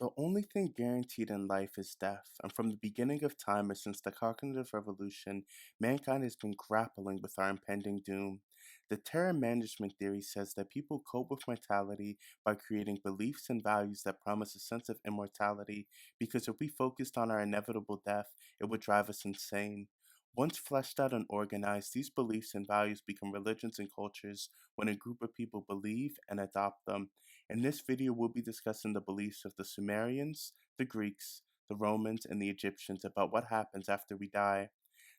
The only thing guaranteed in life is death, and from the beginning of time or since the cognitive revolution, mankind has been grappling with our impending doom. The terror management theory says that people cope with mortality by creating beliefs and values that promise a sense of immortality, because if we focused on our inevitable death, it would drive us insane. Once fleshed out and organized, these beliefs and values become religions and cultures when a group of people believe and adopt them. In this video, we'll be discussing the beliefs of the Sumerians, the Greeks, the Romans, and the Egyptians about what happens after we die.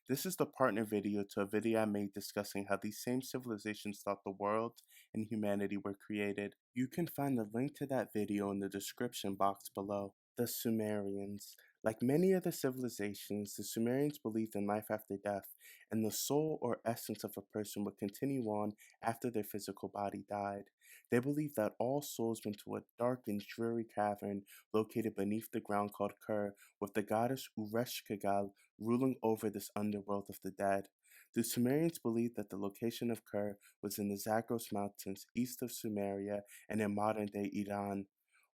This is the partner video to a video I made discussing how these same civilizations thought the world and humanity were created. You can find the link to that video in the description box below. The Sumerians. Like many other civilizations, the Sumerians believed in life after death, and the soul or essence of a person would continue on after their physical body died. They believed that all souls went to a dark and dreary cavern located beneath the ground called Ker, with the goddess Ureshkigal ruling over this underworld of the dead. The Sumerians believed that the location of Ker was in the Zagros Mountains east of Sumeria and in modern-day Iran.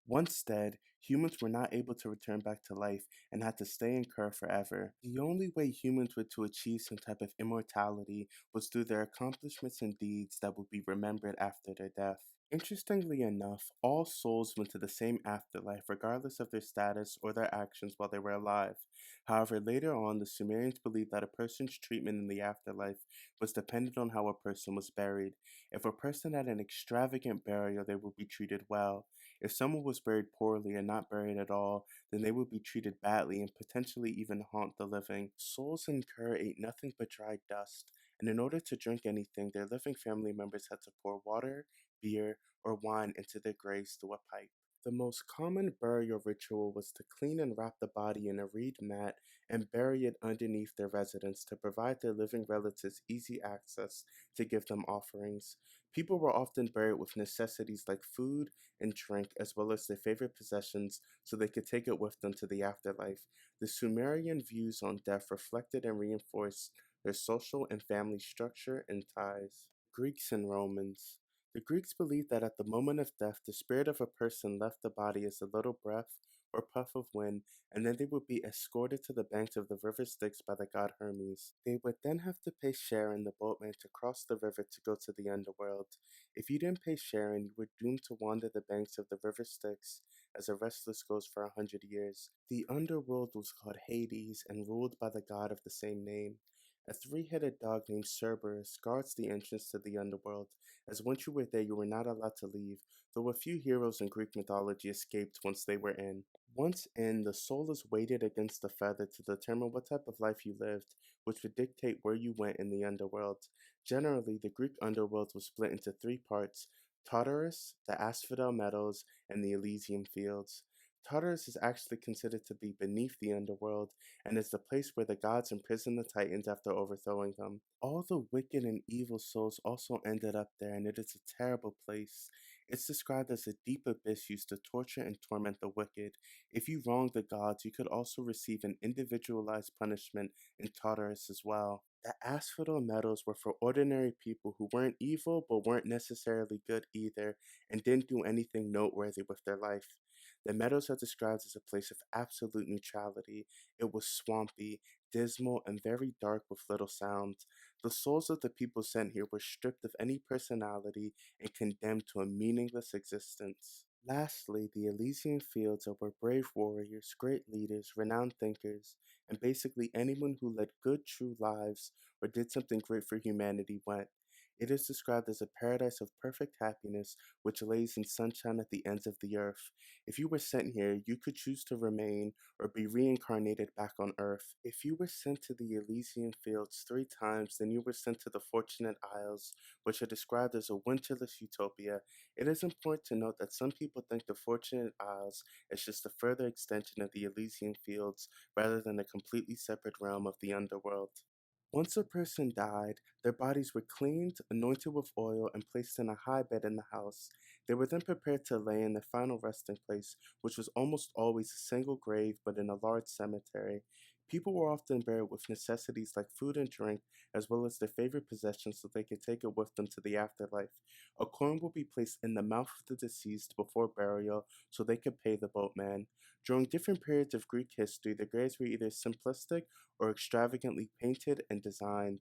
Once dead, humans were not able to return back to life and had to stay in Ker forever. The only way humans were to achieve some type of immortality was through their accomplishments and deeds that would be remembered after their death. Interestingly enough, all souls went to the same afterlife regardless of their status or their actions while they were alive. However, later on, the Sumerians believed that a person's treatment in the afterlife was dependent on how a person was buried. If a person had an extravagant burial, they would be treated well. If someone was buried poorly or not buried at all, then they would be treated badly and potentially even haunt the living. Souls in Ker ate nothing but dried dust, and in order to drink anything, their living family members had to pour water, beer, or wine into their graves through a pipe. The most common burial ritual was to clean and wrap the body in a reed mat and bury it underneath their residence to provide their living relatives easy access to give them offerings. People were often buried with necessities like food and drink, as well as their favorite possessions, so they could take it with them to the afterlife. The Sumerian views on death reflected and reinforced their social and family structure and ties. Greeks and Romans. The Greeks believed that at the moment of death, the spirit of a person left the body as a little breath or puff of wind, and then they would be escorted to the banks of the river Styx by the god Hermes. They would then have to pay Charon, the boatman, to cross the river to go to the underworld. If you didn't pay Charon, you were doomed to wander the banks of the river Styx as a restless ghost for 100 years. The underworld was called Hades and ruled by the god of the same name. A three-headed dog named Cerberus guards the entrance to the underworld, as once you were there you were not allowed to leave, though a few heroes in Greek mythology escaped once they were in. Once in, the soul is weighted against the feather to determine what type of life you lived, which would dictate where you went in the underworld. Generally, the Greek underworld was split into three parts: Tartarus, the Asphodel Meadows, and the Elysian Fields. Tartarus is actually considered to be beneath the underworld and is the place where the gods imprison the Titans after overthrowing them. All the wicked and evil souls also ended up there, and it is a terrible place. It's described as a deep abyss used to torture and torment the wicked. If you wronged the gods, you could also receive an individualized punishment in Tartarus as well. The asphodel metals were for ordinary people who weren't evil but weren't necessarily good either and didn't do anything noteworthy with their life. The meadows are described as a place of absolute neutrality. It was swampy, dismal, and very dark with little sound. The souls of the people sent here were stripped of any personality and condemned to a meaningless existence. Lastly, the Elysian Fields are where brave warriors, great leaders, renowned thinkers, and basically anyone who led good, true lives or did something great for humanity went. It is described as a paradise of perfect happiness which lays in sunshine at the ends of the earth. If you were sent here, you could choose to remain or be reincarnated back on Earth. If you were sent to the Elysian Fields 3 times, then you were sent to the Fortunate Isles, which are described as a winterless utopia. It is important to note that some people think the Fortunate Isles is just a further extension of the Elysian Fields rather than a completely separate realm of the underworld. Once a person died, their bodies were cleaned, anointed with oil, and placed in a high bed in the house. They were then prepared to lay in their final resting place, which was almost always a single grave but in a large cemetery. People were often buried with necessities like food and drink, as well as their favorite possessions so they could take it with them to the afterlife. A coin would be placed in the mouth of the deceased before burial so they could pay the boatman. During different periods of Greek history, the graves were either simplistic or extravagantly painted and designed.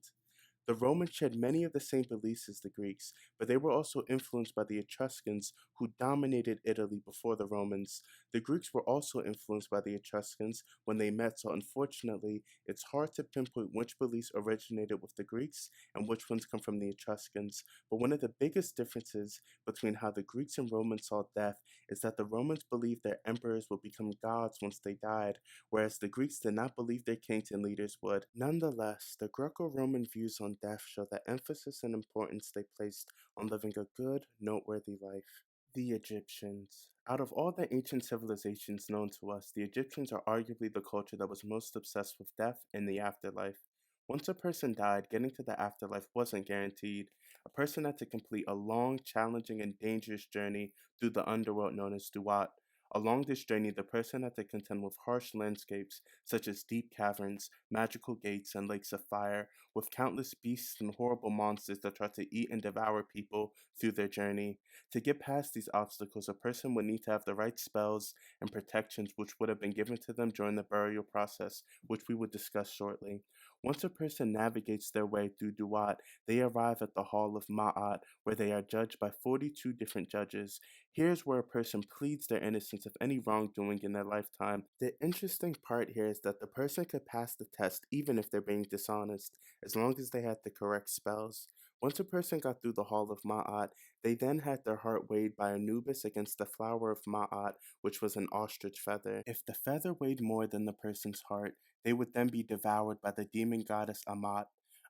The Romans shared many of the same beliefs as the Greeks, but they were also influenced by the Etruscans, who dominated Italy before the Romans. The Greeks were also influenced by the Etruscans when they met, so unfortunately, it's hard to pinpoint which beliefs originated with the Greeks and which ones come from the Etruscans. But one of the biggest differences between how the Greeks and Romans saw death is that the Romans believed their emperors would become gods once they died, whereas the Greeks did not believe their kings and leaders would. Nonetheless, the Greco Roman views on death show the emphasis and importance they placed on living a good, noteworthy life. The Egyptians. Out of all the ancient civilizations known to us, the Egyptians are arguably the culture that was most obsessed with death and the afterlife. Once a person died, getting to the afterlife wasn't guaranteed. A person had to complete a long, challenging, and dangerous journey through the underworld known as Duat. Along this journey, the person had to contend with harsh landscapes such as deep caverns, magical gates, and lakes of fire, with countless beasts and horrible monsters that try to eat and devour people through their journey. To get past these obstacles, a person would need to have the right spells and protections which would have been given to them during the burial process, which we would discuss shortly. Once a person navigates their way through Duat, they arrive at the Hall of Ma'at, where they are judged by 42 different judges. Here's where a person pleads their innocence of any wrongdoing in their lifetime. The interesting part here is that the person could pass the test even if they're being dishonest, as long as they had the correct spells. Once a person got through the Hall of Ma'at, they then had their heart weighed by Anubis against the flower of Ma'at, which was an ostrich feather. If the feather weighed more than the person's heart, they would then be devoured by the demon goddess Amat.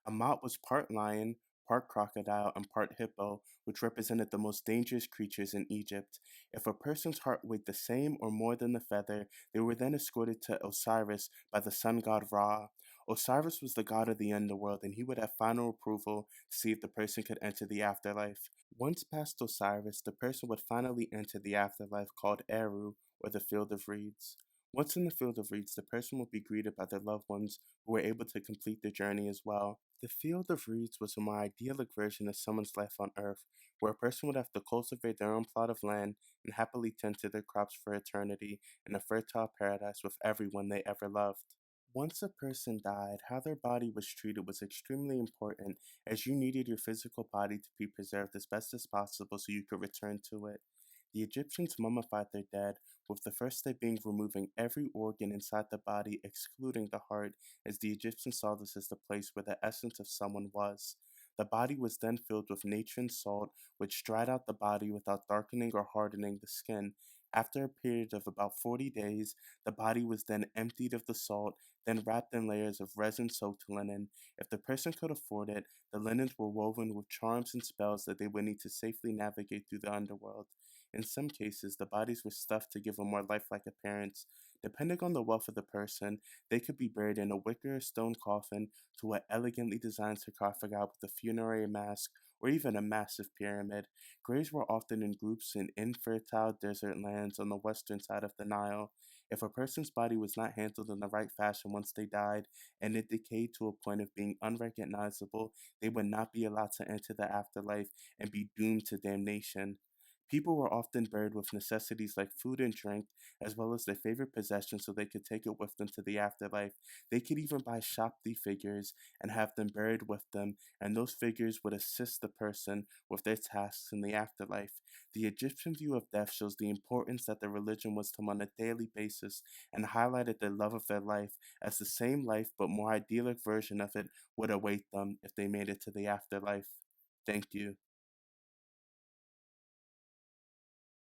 Amat was part lion, part crocodile, and part hippo, which represented the most dangerous creatures in Egypt. If a person's heart weighed the same or more than the feather, they were then escorted to Osiris by the sun god Ra. Osiris was the god of the underworld, and he would have final approval to see if the person could enter the afterlife. Once past Osiris, the person would finally enter the afterlife called Eru, or the Field of Reeds. Once in the Field of Reeds, the person would be greeted by their loved ones who were able to complete the journey as well. The Field of Reeds was a more idyllic version of someone's life on Earth, where a person would have to cultivate their own plot of land and happily tend to their crops for eternity in a fertile paradise with everyone they ever loved. Once a person died, how their body was treated was extremely important, as you needed your physical body to be preserved as best as possible so you could return to it. The Egyptians mummified their dead, with the first step being removing every organ inside the body, excluding the heart, as the Egyptians saw this as the place where the essence of someone was. The body was then filled with natron salt, which dried out the body without darkening or hardening the skin. After a period of about 40 days, the body was then emptied of the salt, then wrapped in layers of resin soaked linen. If the person could afford it, the linens were woven with charms and spells that they would need to safely navigate through the underworld. In some cases, the bodies were stuffed to give a more lifelike appearance. Depending on the wealth of the person, they could be buried in a wicker or stone coffin to an elegantly designed sarcophagus with a funerary mask or even a massive pyramid. Graves were often in groups in infertile desert lands on the western side of the Nile. If a person's body was not handled in the right fashion once they died, and it decayed to a point of being unrecognizable, they would not be allowed to enter the afterlife and be doomed to damnation. People were often buried with necessities like food and drink, as well as their favorite possessions so they could take it with them to the afterlife. They could even buy Shakti figures and have them buried with them, and those figures would assist the person with their tasks in the afterlife. The Egyptian view of death shows the importance that their religion was to them on a daily basis and highlighted the love of their life, as the same life but more idyllic version of it would await them if they made it to the afterlife. Thank you.